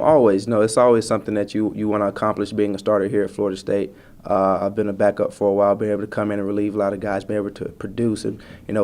Always, no, it's always something that you want to accomplish being a starter here at Florida State. I've been a backup for a while, been able to come in and relieve a lot of guys, been able to produce and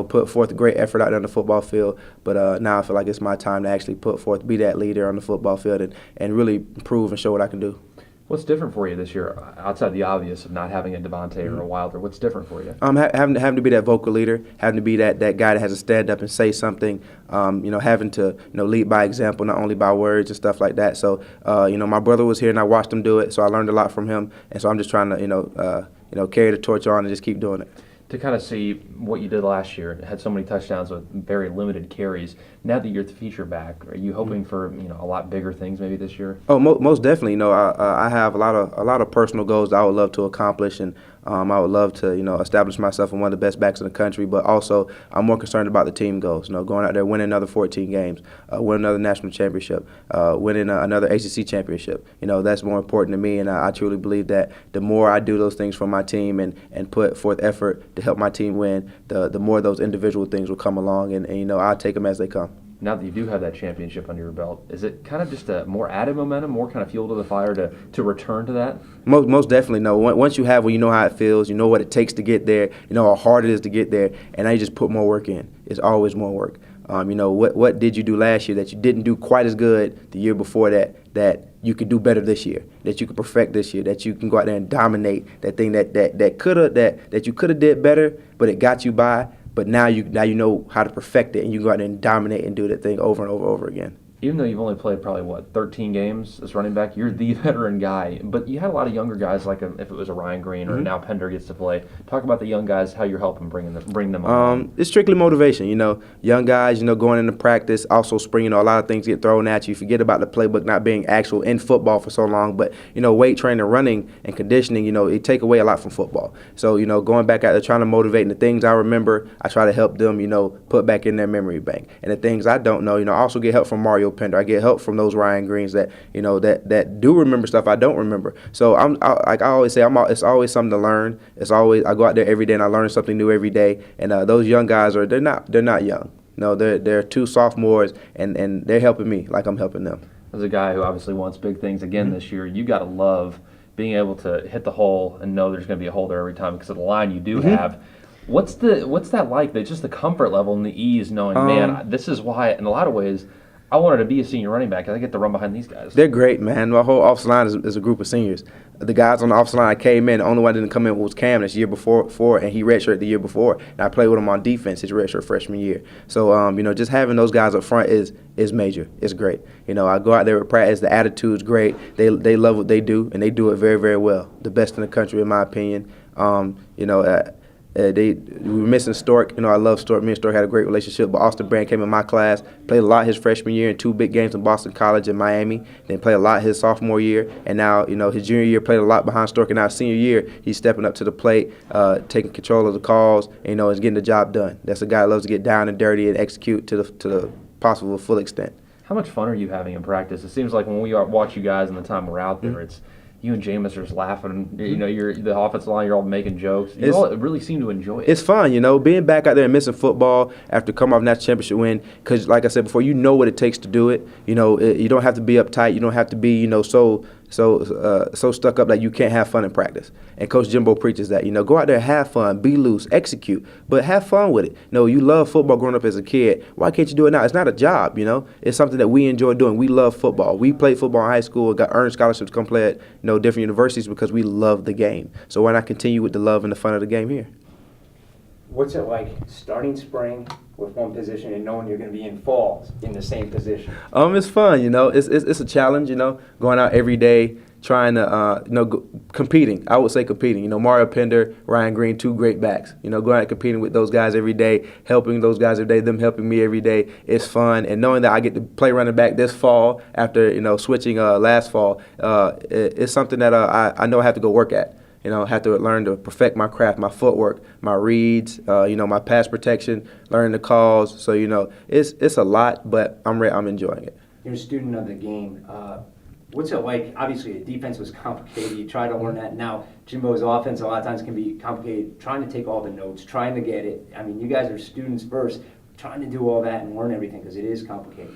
put forth a great effort out there on the football field. But now I feel like it's my time to actually put forth, be that leader on the football field, and really prove and show what I can do. What's different for you this year, outside the obvious of not having a Devontae or a Wilder? What's different for you? Having to be that vocal leader, having to be that guy that has to stand up and say something. Having to lead by example, not only by words and stuff like that. So my brother was here and I watched him do it, so I learned a lot from him. And so I'm just trying to carry the torch on and just keep doing it. To kind of see what you did last year, had so many touchdowns with very limited carries. Now that you're the feature back, are you hoping for a lot bigger things maybe this year? Oh, most definitely. I have a lot of personal goals that I would love to accomplish, and I would love to establish myself in one of the best backs in the country. But also, I'm more concerned about the team goals. Going out there, winning another 14 games, winning another national championship, winning another ACC championship. That's more important to me, and I truly believe that the more I do those things for my team and put forth effort to help my team win, the more those individual things will come along, and I'll take them as they come. Now that you do have that championship under your belt, is it kind of just a more added momentum, more kind of fuel to the fire to return to that? Most definitely. No. Once you have one, you know how it feels. You know what it takes to get there. You know how hard it is to get there. And now you just put more work in. It's always more work. What did you do last year that you didn't do quite as good the year before that you could do better this year, that you could perfect this year, that you can go out there and dominate that thing that you could have did better, but it got you by. But now you know how to perfect it, and you can go out there and dominate and do that thing over and over again. Even though you've only played probably, 13 games as running back, you're the veteran guy. But you had a lot of younger guys, like if it was a Ryan Green or now Pender gets to play. Talk about the young guys, how you're helping bring them along. It's strictly motivation. Young guys, going into practice, also spring, a lot of things get thrown at you. You forget about the playbook not being actual in football for so long. But, weight training, running, and conditioning, it take away a lot from football. So, going back out there trying to motivate, and the things I remember, I try to help them, put back in their memory bank. And the things I don't know, I also get help from Mario Pender. I get help from those Ryan Greens that that do remember stuff I don't remember. So like I always say, it's always something to learn. I go out there every day and I learn something new every day. And those young guys they're not young. They're two sophomores and they're helping me like I'm helping them. As a guy who obviously wants big things again this year, you got to love being able to hit the hole and know there's going to be a hole there every time because of the line you do have. What's that like? Just the comfort level and the ease knowing, man, this is why in a lot of ways I wanted to be a senior running back because I get to run behind these guys. They're great, man. My whole offensive line is a group of seniors. The guys on the offensive line I came in, the only one that didn't come in was Cam this year before, and he redshirted the year before. And I played with him on defense his redshirt freshman year. So, just having those guys up front is major. It's great. I go out there with practice. The attitude's great. They love what they do, and they do it very, very well. The best in the country, in my opinion. We were missing Stork. I love Stork. Me and Stork had a great relationship. But Austin Brand came in my class, played a lot his freshman year in 2 big games in Boston College and Miami. Then played a lot his sophomore year. And now, his junior year played a lot behind Stork. And now senior year, he's stepping up to the plate, taking control of the calls, and, is getting the job done. That's a guy that loves to get down and dirty and execute to the possible full extent. How much fun are you having in practice? It seems like when we watch you guys and the time we're out there, it's you and Jameis are just laughing. You're the offensive line. You're all making jokes. You all really seem to enjoy it. It's fun, being back out there and missing football after coming off national championship win. Because, like I said before, you know what it takes to do it. You don't have to be uptight. You don't have to be, so stuck up that you can't have fun in practice. And Coach Jimbo preaches that. Go out there, have fun, be loose, execute, but have fun with it. You love football growing up as a kid. Why can't you do it now? It's not a job. It's something that we enjoy doing. We love football. We played football in high school, got earned scholarships to come play at different universities because we love the game. So why not continue with the love and the fun of the game here? What's it like starting spring with one position and knowing you're going to be in fall in the same position? It's fun, It's a challenge, going out every day, trying to, competing. I would say competing. Mario Pender, Ryan Green, 2 great backs. Going out and competing with those guys every day, helping those guys every day, them helping me every day. It's fun. And knowing that I get to play running back this fall after, switching last fall, it's something that I know I have to go work at. I have to learn to perfect my craft, my footwork, my reads, my pass protection, learning the calls. So, it's a lot, but I'm enjoying it. You're a student of the game. What's it like? Obviously, the defense was complicated. You try to learn that. Now, Jimbo's offense a lot of times can be complicated. Trying to take all the notes, trying to get it. I mean, you guys are students first. trying to do all that and learn everything because it is complicated?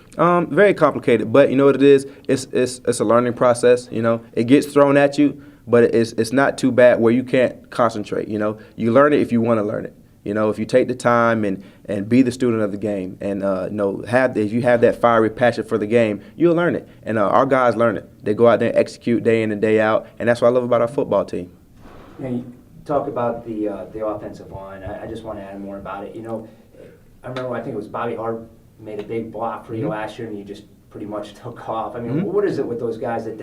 Very complicated, but you know what it is? It's a learning process. You know, it gets thrown at you, but it's not too bad where you can't concentrate. You know, you learn it if you want to learn it. You know, if you take the time and be the student of the game, and you know, if you have that fiery passion for the game, you'll learn it. And our guys learn it. They go out there and execute day in and day out, and that's what I love about our football team. You know, you talk about the offensive line. I just want to add more about it. You know, I remember I think it was Bobby Hart made a big block for you last year, and you just pretty much took off. I mean, what is it with those guys that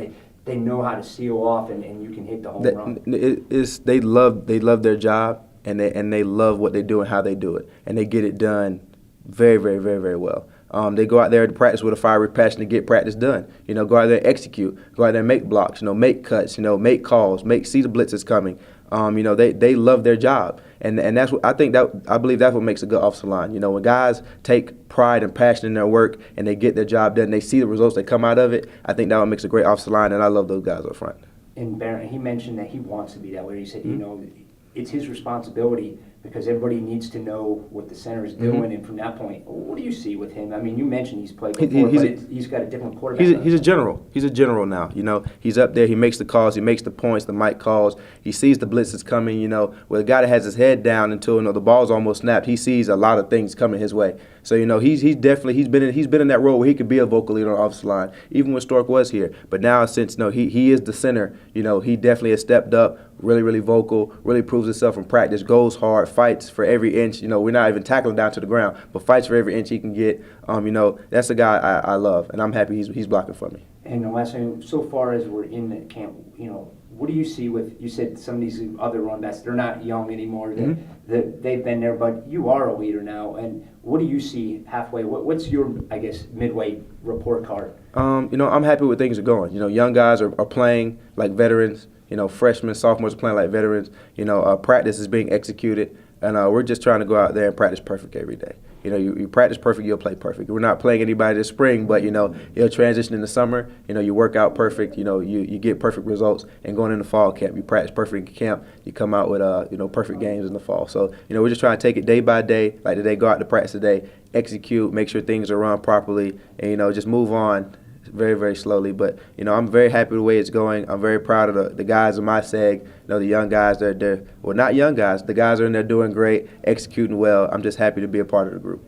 they know how to seal off and you can hit the home run? They love their job. And they love what they do and how they do it, and they get it done very, very, very, very well. They go out there to practice with a fiery passion to get practice done. You know, go out there and execute. Go out there and make blocks. You know, make cuts. You know, make calls. See the blitzes coming. You know, they love their job, and that's what I believe that's what makes a good offensive line. You know, when guys take pride and passion in their work and they get their job done, they see the results that come out of it. I think that what makes a great offensive line, and I love those guys up front. And Barron, he mentioned that he wants to be that way. He said, you know, it's his responsibility because everybody needs to know what the center is doing. And from that point, what do you see with him? I mean, you mentioned he's played before, he's got a different quarterback. He's a general. He's a general now. You know, he's up there. He makes the calls. He makes the points, the mic calls. He sees the blitzes coming. You know, with a guy that has his head down until the ball's almost snapped, he sees a lot of things coming his way. So you know, he's been in that role where he could be a vocal leader on the offensive line, even when Stork was here. But now since he is the center, you know, he definitely has stepped up. Really, really vocal, really proves himself in practice, goes hard, fights for every inch. You know, we're not even tackling down to the ground, but fights for every inch he can get. You know, that's a guy I love, and I'm happy he's blocking for me. And the last thing, so far as we're in the camp, you know, what do you see with, you said some of these other run backs, they're not young anymore, they've been there, but you are a leader now, and what do you see halfway? What's your, I guess, midway report card? You know, I'm happy with things are going. You know, young guys are playing like veterans. You know, freshmen, sophomores are playing like veterans. You know, practice is being executed, and we're just trying to go out there and practice perfect every day. You know, you practice perfect, you'll play perfect. We're not playing anybody this spring, but, you know, you'll transition in the summer. You know, you work out perfect. You know, you get perfect results. And going into fall camp, you practice perfect in camp. You come out with, you know, perfect games in the fall. So, you know, we're just trying to take it day by day. Like today, go out to practice today, execute, make sure things are run properly, and, you know, just move on very, very slowly. But, you know, I'm very happy with the way it's going. I'm very proud of the guys in my seg. You know, the young guys, they're well, not young guys. The guys are in there doing great, executing well. I'm just happy to be a part of the group.